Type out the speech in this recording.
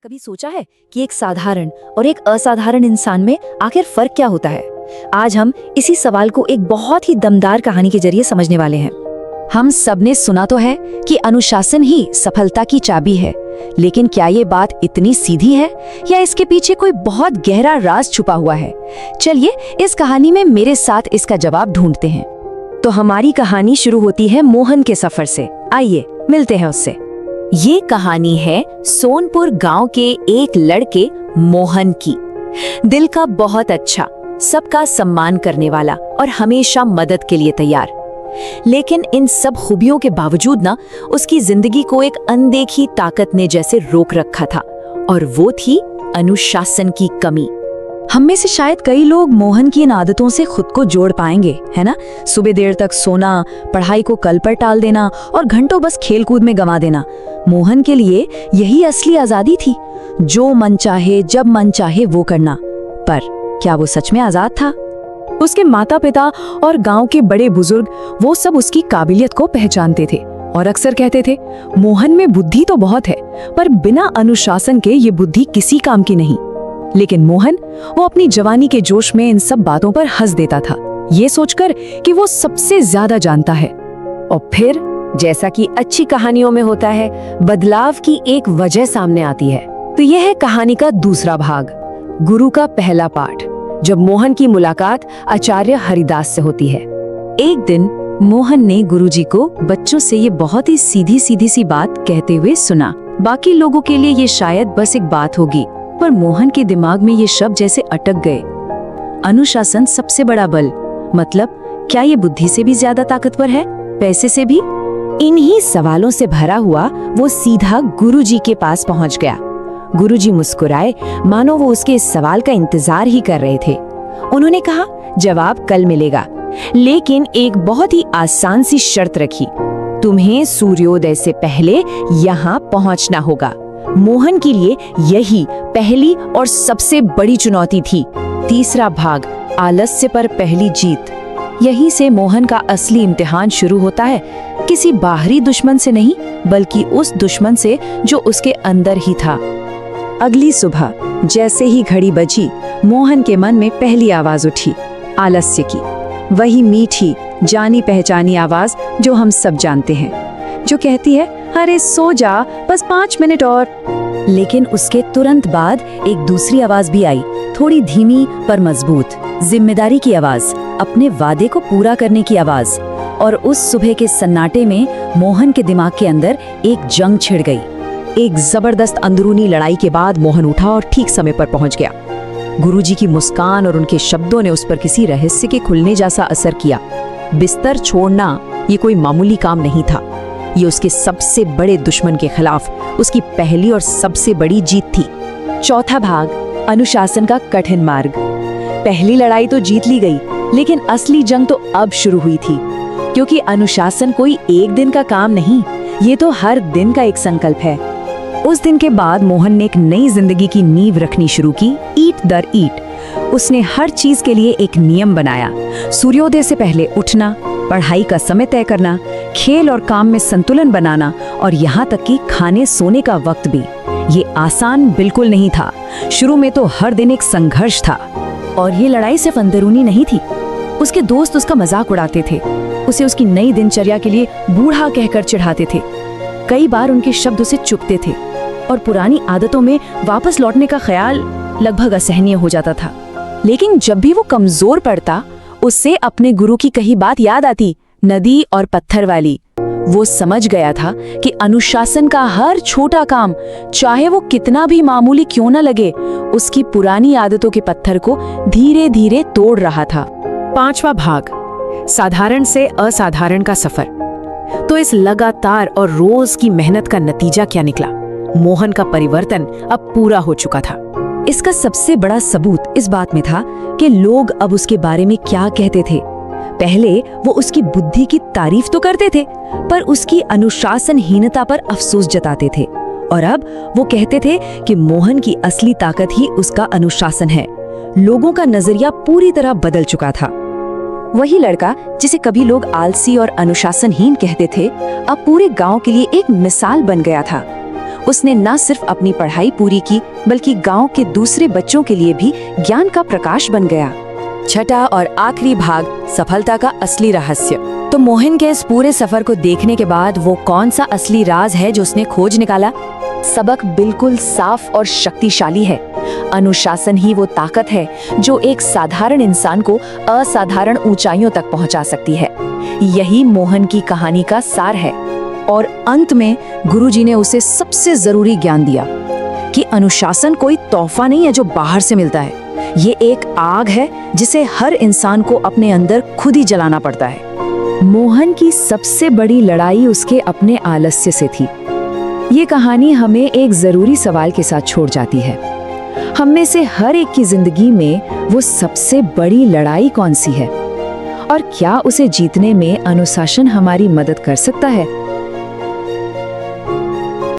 कभी सोचा है कि एक साधारण और एक असाधारण इंसान में आखिर फर्क क्या होता है? आज हम इसी सवाल को एक बहुत ही दमदार कहानी के जरिए समझने वाले हैं। हम सबने सुना तो है कि अनुशासन ही सफलता की चाबी है, लेकिन क्या ये बात इतनी सीधी है या इसके पीछे कोई बहुत गहरा राज छुपा हुआ है? चलिए इस कहानी में मेरे साथ इसका जवाब ढूंढते हैं। तो हमारी कहानी शुरू होती है मोहन के सफर से। आइए मिलते हैं उससे। ये कहानी है सोनपुर गांव के एक लड़के मोहन की। दिल का बहुत अच्छा, सबका सम्मान करने वाला और हमेशा मदद के लिए तैयार। लेकिन इन सब खूबियों के बावजूद ना उसकी जिंदगी को एक अनदेखी ताकत ने जैसे रोक रखा था, और वो थी अनुशासन की कमी। हम में से शायद कई लोग मोहन की इन आदतों से खुद को जोड़ पाएंगे, है ना? सुबह देर तक सोना, पढ़ाई को कल पर टाल देना और घंटों बस खेलकूद में गंवा देना। मोहन के लिए यही असली आजादी थी, जो मन चाहे जब मन चाहे वो करना। पर क्या वो सच में आजाद था? उसके माता पिता और गांव के बड़े बुजुर्ग वो सब उसकी काबिलियत को पहचानते थे और अक्सर कहते थे, मोहन में बुद्धि तो बहुत है, पर बिना अनुशासन के ये बुद्धि किसी काम की नहीं। लेकिन मोहन, वो अपनी जवानी के जोश में इन सब बातों पर हंस देता था, ये सोचकर कि वो सबसे ज्यादा जानता है। और फिर जैसा कि अच्छी कहानियों में होता है, बदलाव की एक वजह सामने आती है। तो यह है कहानी का दूसरा भाग, गुरु का पहला पाठ, जब मोहन की मुलाकात आचार्य हरिदास से होती है। एक दिन मोहन ने गुरुजी को बच्चों से ये बहुत ही सीधी सीधी सी बात कहते हुए सुना। बाकी लोगों के लिए ये शायद बस एक बात होगी, पर मोहन के दिमाग में ये शब्द जैसे अटक गए। अनुशासन सबसे बड़ा बल, मतलब क्या ये बुद्धि से भी ज्यादा ताकतवर है, पैसे से भी? इन्हीं सवालों से भरा हुआ वो सीधा गुरुजी के पास पहुंच गया। गुरुजी मुस्कुराए, मानो वो उसके इस सवाल का इंतजार ही कर रहे थे। उन्होंने कहा, जवाब कल मिलेगा, लेकिन एक बहुत ही आसान सी शर्त रखी। तुम्हें सूर्योदय से पहले यहाँ पहुंचना होगा। मोहन के लिए यही पहली और सबसे बड़ी चुनौती थी। तीसरा भाग, आलस्य पर पहली जीत। यहीं से मोहन का असली इम्तिहान शुरू होता है, किसी बाहरी दुश्मन से नहीं, बल्कि उस दुश्मन से जो उसके अंदर ही था। अगली सुबह जैसे ही घड़ी बजी, मोहन के मन में पहली आवाज उठी, आलस्य की। वही मीठी जानी पहचानी आवाज जो हम सब जानते हैं, जो कहती है, अरे सो जा, बस 5 मिनट और। लेकिन उसके तुरंत बाद एक दूसरी आवाज भी आई, थोड़ी धीमी पर मजबूत, जिम्मेदारी की आवाज, अपने वादे को पूरा करने की आवाज। और उस सुबह के सन्नाटे में मोहन के दिमाग के अंदर एक जंग छिड़ गई। एक जबरदस्त अंदरूनी लड़ाई के बाद मोहन उठा और ठीक समय पर पहुंच गया। गुरुजी की मुस्कान और उनके शब्दों ने उस पर किसी रहस्य के खुलने जैसा असर किया। बिस्तर छोड़ना ये कोई मामूली काम नहीं था, ये उसके सबसे बड़े दुश्मन के खिलाफ उसकी पहली और सबसे बड़ी जीत थी। चौथा भाग, अनुशासन का कठिन मार्ग। पहली लड़ाई तो जीत ली गई, लेकिन असली जंग तो अब शुरू हुई थी, क्योंकि अनुशासन कोई एक दिन का काम नहीं, ये तो हर दिन का एक संकल्प है। उस दिन के बाद मोहन ने एक नई जिंदगी की नींव रखनी शुरू की, ईंट दर ईंट। उसने हर चीज के लिए एक नियम बनाया, सूर्योदय से पहले उठना, पढ़ाई का समय तय करना, खेल और काम में संतुलन बनाना, और यहाँ तक कि खाने सोने का वक्त भी। ये आसान बिल्कुल नहीं था। शुरू में तो हर दिन एक संघर्ष था, और ये लड़ाई सिर्फ अंदरूनी नहीं थी। उसके दोस्त उसका मजाक उड़ाते थे, उसे उसकी नई दिनचर्या के लिए बूढ़ा कहकर चिढ़ाते थे। कई बार उनके शब्द उसे चुभते थे और पुरानी आदतों में वापस लौटने का ख्याल लगभग असहनीय हो जाता था। लेकिन जब भी वो कमजोर पड़ता, उससे अपने गुरु की कही बात याद आती, नदी और पत्थर वाली। वो समझ गया था कि अनुशासन का हर छोटा काम, चाहे वो कितना भी मामूली क्यों न लगे, उसकी पुरानी आदतों के पत्थर को धीरे धीरे तोड़ रहा था। पांचवा भाग, साधारण से असाधारण का सफर। तो इस लगातार और रोज की मेहनत का नतीजा क्या निकला? मोहन का परिवर्तन अब पूरा हो चुका था। इसका सबसे बड़ा सबूत इस बात में था कि लोग अब उसके बारे में क्या कहते थे। पहले वो उसकी बुद्धि की तारीफ तो करते थे, पर उसकी अनुशासनहीनता पर अफसोस जताते थे। और अब वो कहते थे कि मोहन की असली ताकत ही उसका अनुशासन है। लोगों का नजरिया पूरी तरह बदल चुका था। वही लड़का जिसे कभी लोग आलसी और अनुशासनहीन कहते थे, अब पूरे गांव के लिए एक मिसाल बन गया था। उसने न सिर्फ अपनी पढ़ाई पूरी की, बल्कि गांव के दूसरे बच्चों के लिए भी ज्ञान का प्रकाश बन गया। छठा और आखिरी भाग, सफलता का असली रहस्य। तो मोहन के इस पूरे सफर को देखने के बाद वो कौन सा असली राज है जो उसने खोज निकाला? सबक बिल्कुल साफ और शक्तिशाली है। अनुशासन ही वो ताकत है जो एक साधारण इंसान को असाधारण ऊंचाइयों तक पहुंचा सकती है। यही मोहन की कहानी का सार है। और अंत में गुरुजी ने उसे सबसे जरूरी ज्ञान दिया कि अनुशासन कोई तोहफा नहीं है जो बाहर से मिलता है। ये एक आग है जिसे हर इंसान को अपने अंदर खुद ही जलाना पड़ता है। मोहन की सबसे बड़ी लड़ाई उसके अपने आलस्य से थी। ये कहानी हमें एक जरूरी सवाल के साथ छोड़ जाती है। हम में से हर एक की जिंदगी में वो सबसे बड़ी लड़ाई कौन सी है, और क्या उसे जीतने में अनुशासन हमारी मदद कर सकता है?